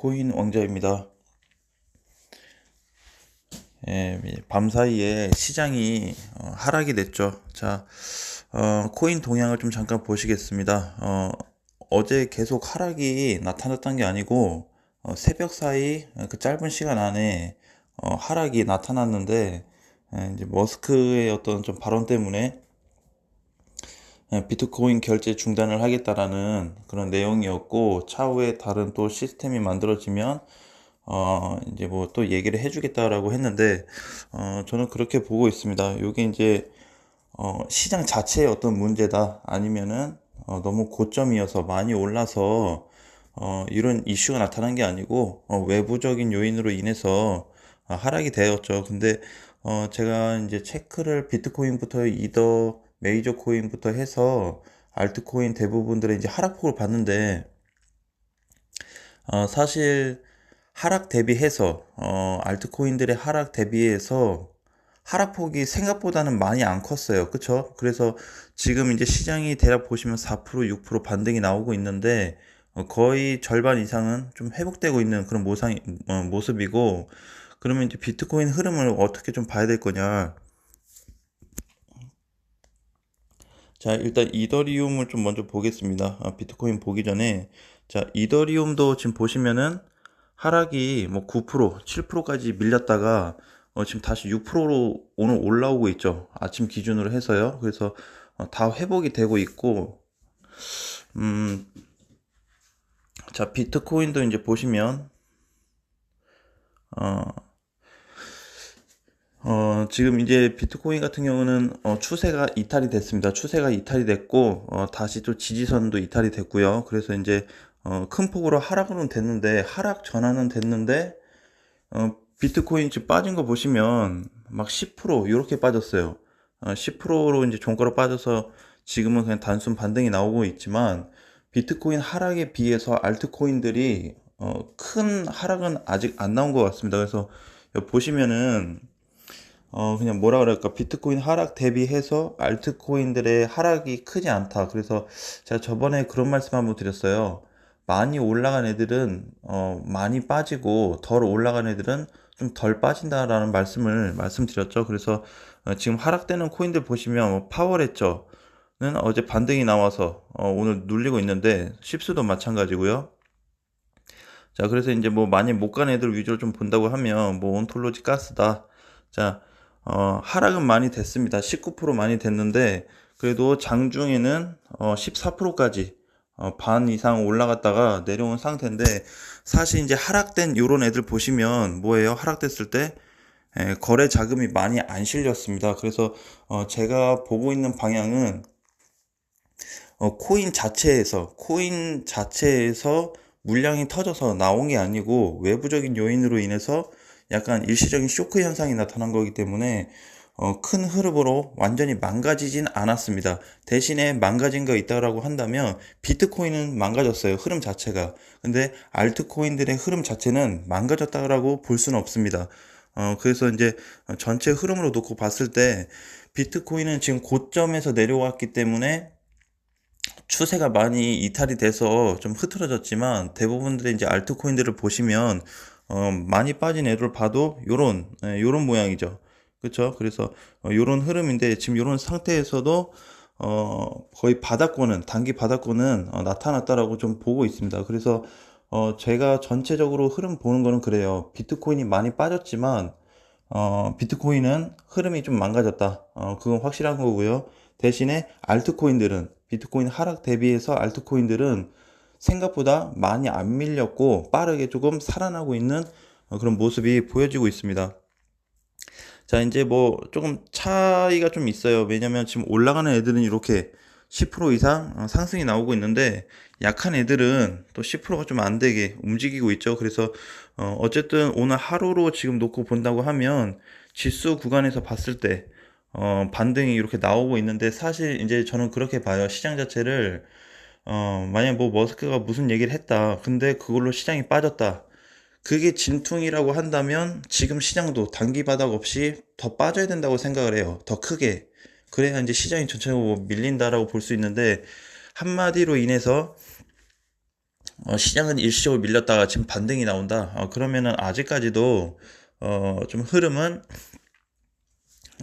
비트코인 왕자입니다. 밤사이에 시장이 하락이 됐죠. 자, 코인 동향을 좀 잠깐 보시겠습니다. 어제 계속 하락이 나타났던 게 아니고 새벽 사이 그 짧은 시간 안에 하락이 나타났는데, 이제 머스크의 어떤 좀 발언 때문에 비트코인 결제 중단을 하겠다라는 그런 내용이었고, 차후에 다른 또 시스템이 만들어지면 이제 뭐 또 얘기를 해주겠다라고 했는데, 저는 그렇게 보고 있습니다. 이게 이제 시장 자체의 어떤 문제다, 아니면은 너무 고점이어서 많이 올라서 이런 이슈가 나타난 게 아니고 외부적인 요인으로 인해서 하락이 되었죠. 근데 제가 이제 체크를 비트코인부터 이더 메이저 코인부터 해서 알트코인 대부분들의 이제 하락폭을 봤는데, 사실 하락 대비해서 알트코인들의 하락 대비해서 하락폭이 생각보다는 많이 안 컸어요. 그쵸? 그래서 지금 이제 시장이 대략 보시면 4%, 6% 반등이 나오고 있는데, 거의 절반 이상은 좀 회복되고 있는 그런 모습이고, 그러면 이제 비트코인 흐름을 어떻게 좀 봐야 될 거냐. 자, 일단 이더리움을 좀 먼저 보겠습니다. 비트코인 보기 전에, 자, 이더리움도 지금 보시면은 하락이 뭐 9%, 7%까지 밀렸다가 지금 다시 6%로 오늘 올라오고 있죠. 아침 기준으로 해서요. 그래서 다 회복이 되고 있고, 음, 자, 비트코인도 이제 보시면 어, 지금 이제 비트코인 같은 경우는 추세가 이탈이 됐습니다. 추세가 이탈이 됐고, 다시 또 지지선도 이탈이 됐고요. 그래서 이제 큰 폭으로 하락은 됐는데, 하락 전환은 됐는데, 비트코인 지금 빠진 거 보시면 막 10% 이렇게 빠졌어요. 10%로 이제 종가로 빠져서 지금은 그냥 단순 반등이 나오고 있지만, 비트코인 하락에 비해서 알트코인들이 큰 하락은 아직 안 나온 것 같습니다. 그래서 여기 보시면은 그냥 뭐라 그럴까, 비트코인 하락 대비해서 알트코인들의 하락이 크지 않다. 그래서 제가 저번에 그런 말씀 한번 드렸어요. 많이 올라간 애들은 많이 빠지고, 덜 올라간 애들은 좀 덜 빠진다라는 말씀드렸죠. 그래서 지금 하락되는 코인들 보시면 파워레저는 어제 반등이 나와서 오늘 눌리고 있는데, 십수도 마찬가지고요. 자, 그래서 이제 뭐 많이 못 간 애들 위주로 좀 본다고 하면 뭐 온톨로지 가스다. 자, 하락은 많이 됐습니다. 19% 많이 됐는데, 그래도 장중에는 14%까지 반 이상 올라갔다가 내려온 상태인데, 사실 이제 하락된 요런 애들 보시면 뭐예요? 하락됐을 때 거래 자금이 많이 안 실렸습니다. 그래서 제가 보고 있는 방향은 코인 자체에서 물량이 터져서 나온 게 아니고, 외부적인 요인으로 인해서 약간 일시적인 쇼크 현상이 나타난 거기 때문에 큰 흐름으로 완전히 망가지진 않았습니다. 대신에 망가진 거 있다라고 한다면 비트코인은 망가졌어요. 흐름 자체가. 근데 알트코인들의 흐름 자체는 망가졌다라고 볼 수는 없습니다. 그래서 이제 전체 흐름으로 놓고 봤을 때 비트코인은 지금 고점에서 내려왔기 때문에 추세가 많이 이탈이 돼서 좀 흐트러졌지만, 대부분들의 이제 알트코인들을 보시면 많이 빠진 애를 봐도 요런 모양이죠. 그렇죠? 그래서 요런 흐름인데, 지금 요런 상태에서도 거의 단기 바닥권은 나타났다라고 좀 보고 있습니다. 그래서 제가 전체적으로 흐름 보는 거는 그래요. 비트코인이 많이 빠졌지만 비트코인은 흐름이 좀 망가졌다. 그건 확실한 거고요. 대신에 알트코인들은, 비트코인 하락 대비해서 알트코인들은 생각보다 많이 안 밀렸고 빠르게 조금 살아나고 있는 그런 모습이 보여지고 있습니다. 자, 이제 뭐 조금 차이가 좀 있어요. 왜냐면 지금 올라가는 애들은 이렇게 10% 이상 상승이 나오고 있는데, 약한 애들은 또 10%가 좀 안 되게 움직이고 있죠. 그래서 어쨌든 오늘 하루로 지금 놓고 본다고 하면 지수 구간에서 봤을 때 반등이 이렇게 나오고 있는데, 사실 이제 저는 그렇게 봐요. 시장 자체를 만약 뭐 머스크가 무슨 얘기를 했다. 근데 그걸로 시장이 빠졌다. 그게 진퉁이라고 한다면 지금 시장도 단기 바닥 없이 더 빠져야 된다고 생각을 해요. 더 크게. 그래야 이제 시장이 전체적으로 밀린다라고 볼 수 있는데, 한마디로 인해서 시장은 일시적으로 밀렸다가 지금 반등이 나온다. 그러면은 아직까지도 좀 흐름은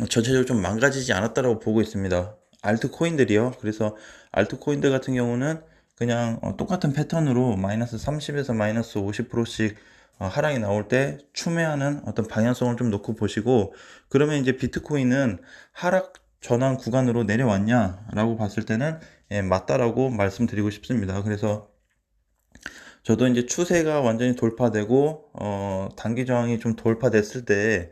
전체적으로 좀 망가지지 않았다라고 보고 있습니다. 알트코인들이요. 그래서 알트코인들 같은 경우는 그냥 똑같은 패턴으로 마이너스 30에서 마이너스 50%씩 하락이 나올 때 추매하는 어떤 방향성을 좀 놓고 보시고, 그러면 이제 비트코인은 하락 전환 구간으로 내려왔냐라고 봤을 때는 예, 맞다라고 말씀드리고 싶습니다. 그래서 저도 이제 추세가 완전히 돌파되고 단기 저항이 좀 돌파됐을 때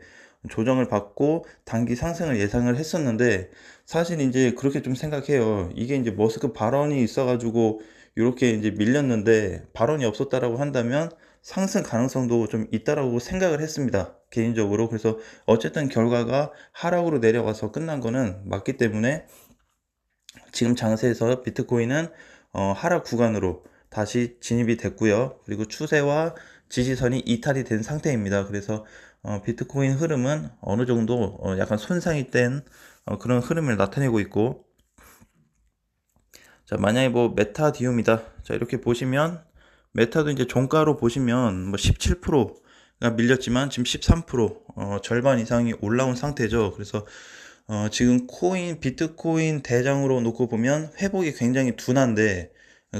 조정을 받고 단기 상승을 예상을 했었는데, 사실 이제 그렇게 좀 생각해요. 이게 이제 머스크 발언이 있어가지고 이렇게 이제 밀렸는데, 발언이 없었다라고 한다면 상승 가능성도 좀 있다라고 생각을 했습니다, 개인적으로. 그래서 어쨌든 결과가 하락으로 내려가서 끝난 거는 맞기 때문에 지금 장세에서 비트코인은 하락 구간으로 다시 진입이 됐고요. 그리고 추세와 지지선이 이탈이 된 상태입니다. 그래서 비트코인 흐름은 어느 정도 약간 손상이 된 그런 흐름을 나타내고 있고, 자, 만약에 뭐 메타디움이다. 자, 이렇게 보시면 메타도 이제 종가로 보시면 뭐 17%가 밀렸지만 지금 13% 절반 이상이 올라온 상태죠. 그래서 지금 비트코인 대장으로 놓고 보면 회복이 굉장히 둔한데,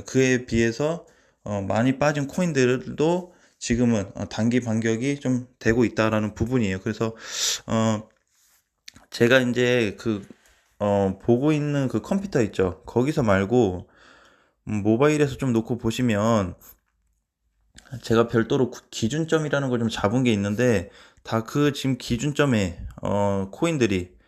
그에 비해서 많이 빠진 코인들도 지금은 단기 반격이 좀 되고 있다라는 부분이에요. 그래서 제가 이제 보고 있는 그 컴퓨터 있죠. 거기서 말고 모바일에서 좀 놓고 보시면 제가 별도로 기준점이라는 걸 좀 잡은 게 있는데, 다 그 지금 기준점에 코인들이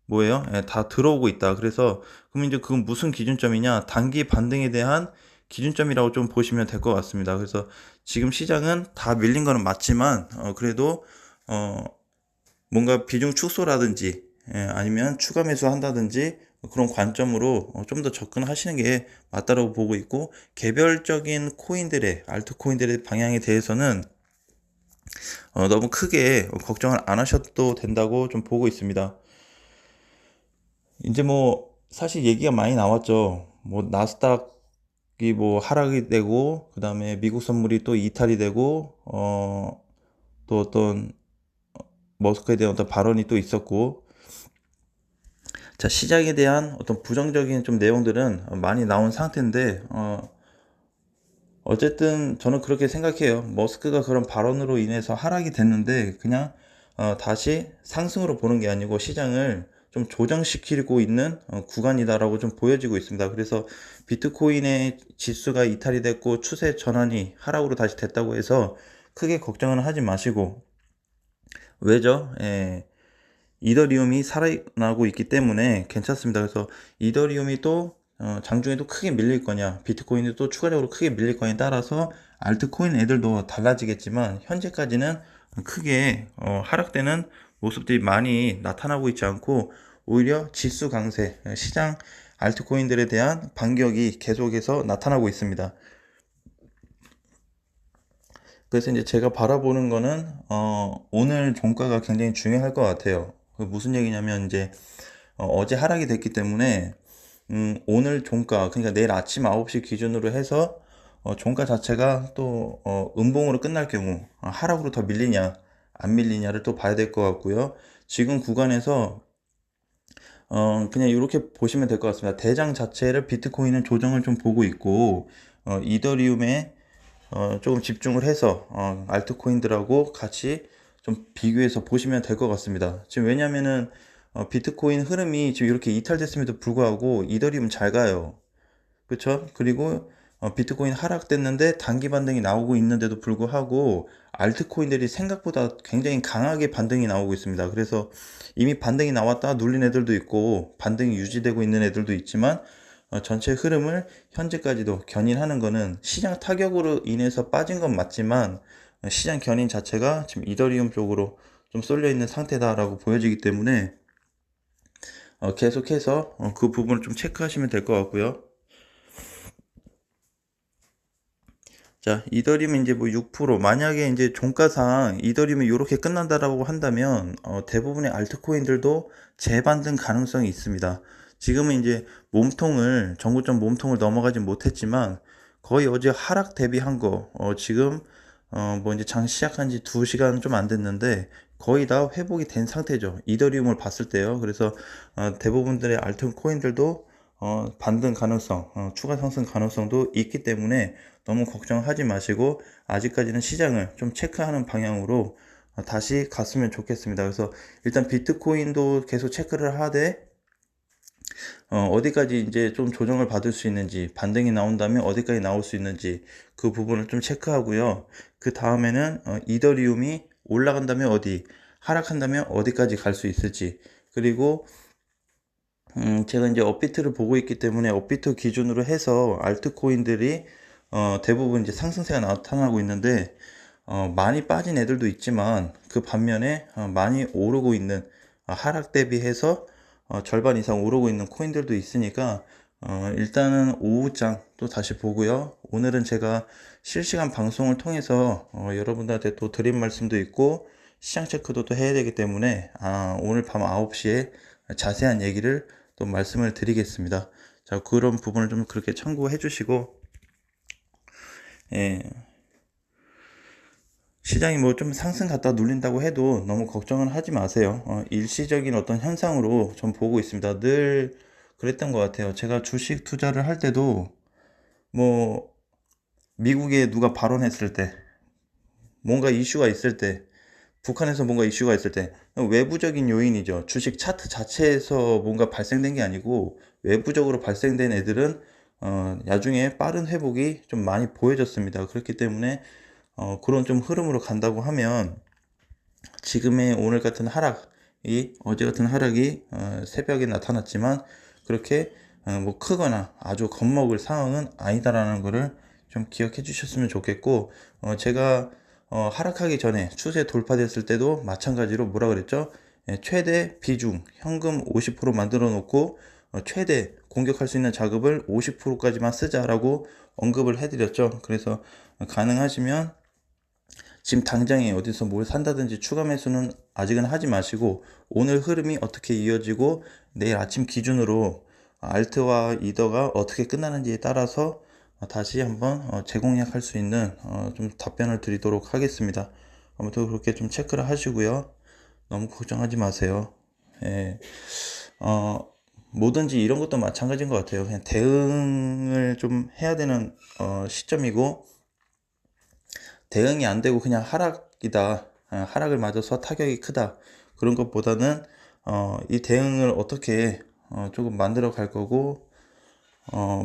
뭐예요? 예, 다 들어오고 있다. 그래서 그럼 이제 그건 무슨 기준점이냐? 단기 반등에 대한 기준점이라고 좀 보시면 될 것 같습니다. 그래서 지금 시장은 다 밀린 거는 맞지만 그래도 뭔가 비중 축소라든지 아니면 추가 매수 한다든지 그런 관점으로 좀 더 접근하시는 게 맞다고 보고 있고, 개별적인 코인들의 알트코인들의 방향에 대해서는 너무 크게 걱정을 안 하셔도 된다고 좀 보고 있습니다. 이제 뭐 사실 얘기가 많이 나왔죠. 뭐 나스닥이 뭐 하락이 되고, 그 다음에 미국 선물이 또 이탈이 되고, 또 어떤 머스크에 대한 어떤 발언이 또 있었고, 자, 시장에 대한 어떤 부정적인 좀 내용들은 많이 나온 상태인데, 어쨌든 저는 그렇게 생각해요. 머스크가 그런 발언으로 인해서 하락이 됐는데 그냥 다시 상승으로 보는 게 아니고 시장을 좀 조정시키고 있는 구간이다라고 좀 보여지고 있습니다. 그래서 비트코인의 지수가 이탈이 됐고 추세 전환이 하락으로 다시 됐다고 해서 크게 걱정은 하지 마시고, 왜죠? 예, 이더리움이 살아나고 있기 때문에 괜찮습니다. 그래서 이더리움이 또 장중에도 크게 밀릴 거냐, 비트코인이 또 추가적으로 크게 밀릴 거냐에 따라서 알트코인 애들도 달라지겠지만, 현재까지는 크게 하락되는 모습들이 많이 나타나고 있지 않고, 오히려 지수 강세, 시장 알트코인들에 대한 반격이 계속해서 나타나고 있습니다. 그래서 이제 제가 바라보는 거는 오늘 종가가 굉장히 중요할 것 같아요. 그 무슨 얘기냐면 이제 어제 하락이 됐기 때문에 오늘 종가, 그러니까 내일 아침 9시 기준으로 해서 종가 자체가 또 음봉으로 끝날 경우 하락으로 더 밀리냐 안 밀리냐를 또 봐야 될 것 같고요. 지금 구간에서 그냥 이렇게 보시면 될 것 같습니다. 대장 자체를 비트코인은 조정을 좀 보고 있고, 이더리움에 조금 집중을 해서 알트코인들하고 같이 좀 비교해서 보시면 될 것 같습니다. 지금 왜냐면은 비트코인 흐름이 지금 이렇게 이탈됐음에도 불구하고 이더리움 잘 가요. 그렇죠? 그리고 비트코인 하락됐는데 단기 반등이 나오고 있는데도 불구하고 알트코인들이 생각보다 굉장히 강하게 반등이 나오고 있습니다. 그래서 이미 반등이 나왔다 눌린 애들도 있고 반등이 유지되고 있는 애들도 있지만, 전체 흐름을 현재까지도 견인하는 거는 시장 타격으로 인해서 빠진 건 맞지만 시장 견인 자체가 지금 이더리움 쪽으로 좀 쏠려 있는 상태다라고 보여지기 때문에 계속해서 그 부분을 좀 체크하시면 될 것 같고요. 자, 이더리움 이제 뭐 6%, 만약에 이제 종가상 이더리움이 이렇게 끝난다라고 한다면 대부분의 알트코인들도 재반등 가능성이 있습니다. 지금은 이제 전고점 몸통을 넘어가지 못했지만 거의 어제 하락 대비한 거, 지금, 뭐 이제 장 시작한 지 2시간 좀 안 됐는데, 거의 다 회복이 된 상태죠. 이더리움을 봤을 때요. 그래서, 대부분들의 알트 코인들도, 반등 가능성, 추가 상승 가능성도 있기 때문에 너무 걱정하지 마시고, 아직까지는 시장을 좀 체크하는 방향으로 다시 갔으면 좋겠습니다. 그래서 일단 비트코인도 계속 체크를 하되, 어디까지 이제 좀 조정을 받을 수 있는지, 반등이 나온다면 어디까지 나올 수 있는지 그 부분을 좀 체크하고요. 그 다음에는 이더리움이 올라간다면 어디, 하락한다면 어디까지 갈 수 있을지, 그리고 제가 이제 업비트를 보고 있기 때문에 업비트 기준으로 해서 알트코인들이 대부분 이제 상승세가 나타나고 있는데, 많이 빠진 애들도 있지만 그 반면에 많이 오르고 있는, 하락 대비해서 절반 이상 오르고 있는 코인들도 있으니까, 일단은 오후장 또 다시 보고요. 오늘은 제가 실시간 방송을 통해서 여러분들한테 또 드린 말씀도 있고 시장 체크도 또 해야 되기 때문에, 오늘 밤 9시에 자세한 얘기를 또 말씀을 드리겠습니다. 자, 그런 부분을 좀 그렇게 참고해 주시고, 예, 시장이 뭐 좀 상승 갔다 눌린다고 해도 너무 걱정은 하지 마세요. 일시적인 어떤 현상으로 전 보고 있습니다. 늘 그랬던 것 같아요. 제가 주식 투자를 할 때도 뭐 미국에 누가 발언했을 때, 뭔가 이슈가 있을 때, 북한에서 뭔가 이슈가 있을 때, 외부적인 요인이죠. 주식 차트 자체에서 뭔가 발생된 게 아니고 외부적으로 발생된 애들은 나중에 빠른 회복이 좀 많이 보여졌습니다. 그렇기 때문에 그런 좀 흐름으로 간다고 하면, 지금의 오늘 같은 하락이, 어제 같은 하락이 새벽에 나타났지만 그렇게 뭐 크거나 아주 겁먹을 상황은 아니다라는 것을 좀 기억해 주셨으면 좋겠고, 제가 하락하기 전에 추세 돌파됐을 때도 마찬가지로 뭐라 그랬죠? 최대 비중 현금 50% 만들어 놓고 최대 공격할 수 있는 자금을 50%까지만 쓰자라고 언급을 해드렸죠. 그래서 가능하시면 지금 당장에 어디서 뭘 산다든지 추가 매수는 아직은 하지 마시고, 오늘 흐름이 어떻게 이어지고 내일 아침 기준으로 알트와 이더가 어떻게 끝나는지에 따라서 다시 한번 재공략할 수 있는 좀 답변을 드리도록 하겠습니다. 아무튼 그렇게 좀 체크를 하시고요. 너무 걱정하지 마세요. 예. 뭐든지 이런 것도 마찬가지인 것 같아요. 그냥 대응을 좀 해야 되는 시점이고, 대응이 안 되고 그냥 하락이다, 하락을 맞아서 타격이 크다, 그런 것보다는 이 대응을 어떻게 조금 만들어 갈 거고,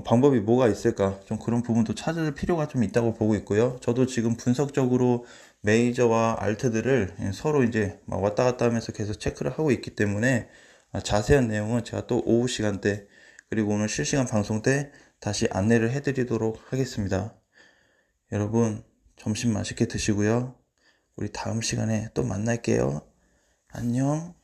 방법이 뭐가 있을까, 좀 그런 부분도 찾을 필요가 좀 있다고 보고 있고요. 저도 지금 분석적으로 메이저와 알트들을 서로 이제 막 왔다 갔다 하면서 계속 체크를 하고 있기 때문에, 자세한 내용은 제가 또 오후 시간대 그리고 오늘 실시간 방송 때 다시 안내를 해드리도록 하겠습니다. 여러분, 점심 맛있게 드시고요. 우리 다음 시간에 또 만날게요. 안녕.